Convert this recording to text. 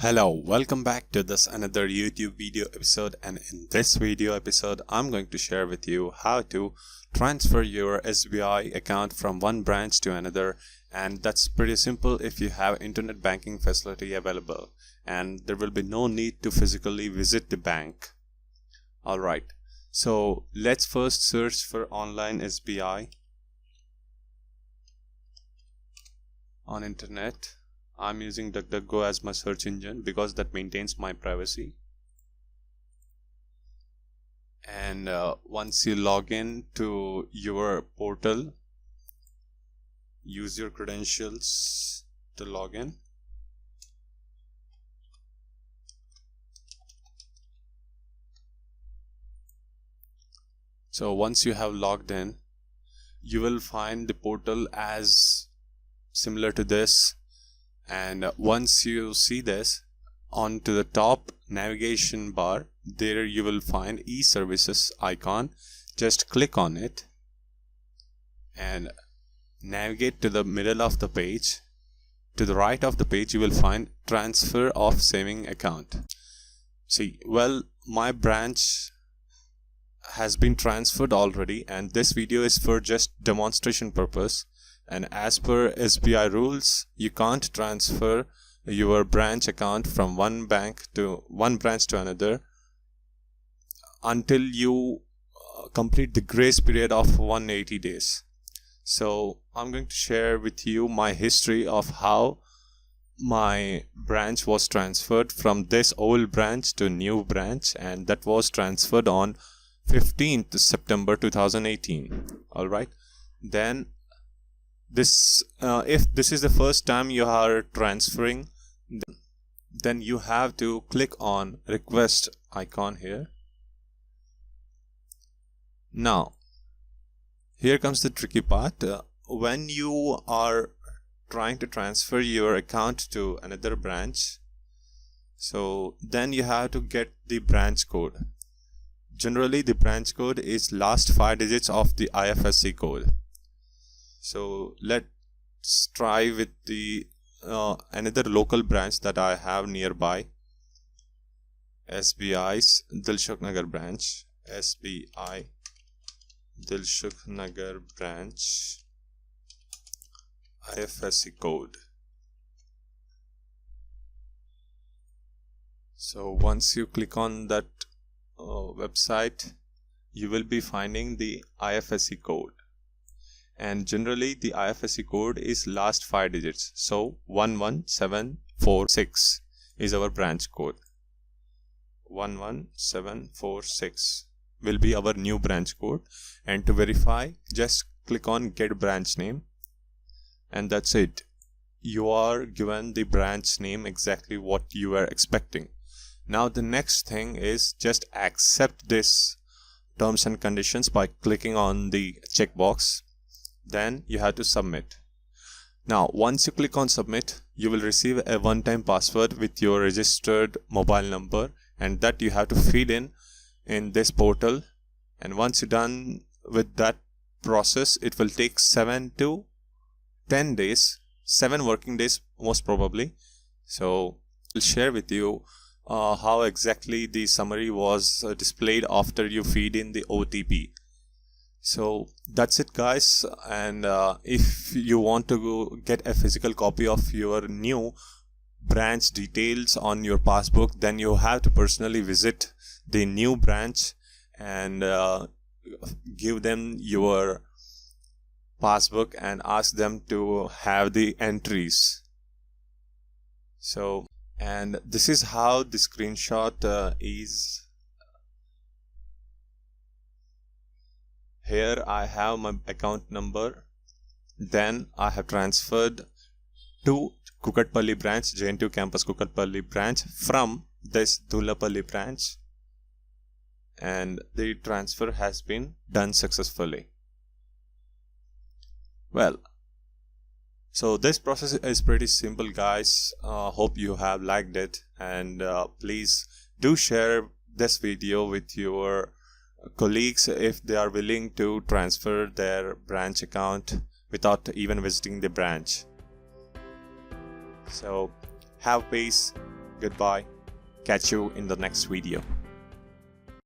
Hello, welcome back to this another YouTube video episode, and in this video episode I'm going to share with you how to transfer your SBI account from one branch to another, and that's pretty simple if you have internet banking facility available and there will be no need to physically visit the bank. Alright, so let's first search for online SBI on internet. I'm using DuckDuckGo as my search engine because that maintains my privacy. And once you log in to your portal, use your credentials to log in. So once you have logged in, you will find the portal as similar to this. And once you see this, onto the top navigation bar, there you will find e-services icon. Just click on it and navigate to the middle of the page. To the right of the page you will find transfer of saving account. See, well, my branch has been transferred already, and this video is for just demonstration purpose. And as per SBI rules, you can't transfer your branch account from one branch to another until you complete the grace period of 180 days. So I'm going to share with you my history of how my branch was transferred from this old branch to new branch, and that was transferred on 15th September 2018. Alright, then if this is the first time you are transferring, then you have to click on request icon here. Now here comes the tricky part. When you are trying to transfer your account to another branch, so then you have to get the branch code. Generally the branch code is last 5 digits of the IFSC code. So let's try with the another local branch that I have nearby, SBI's Dilshuk Nagar branch. SBI Dilshuk Nagar branch IFSC code. So once you click on that website, you will be finding the IFSC code. And generally the IFSC code is last 5 digits, so 11746 is our branch code. 11746 will be our new branch code, and to verify, just click on get branch name, and that's it. You are given the branch name exactly what you are expecting. Now the next thing is just accept this terms and conditions by clicking on the checkbox. Then you have to submit. Now once you click on submit, you will receive a one-time password with your registered mobile number, and that you have to feed in this portal. And once you're done with that process, it will take 7 to 10 days, 7 working days most probably. So I'll share with you how exactly the summary was displayed after you feed in the OTP. So that's it guys, and if you want to get a physical copy of your new branch details on your passbook, then you have to personally visit the new branch and give them your passbook and ask them to have the entries. So, and this is how the screenshot is. Here I have my account number, then I have transferred to Kukatpalli branch, JNTU campus Kukatpalli branch from this Dulapalli branch, and the transfer has been done successfully. Well, so this process is pretty simple guys. Hope you have liked it, and please do share this video with your colleagues if they are willing to transfer their branch account without even visiting the branch. So have peace, Goodbye. Catch you in the next video.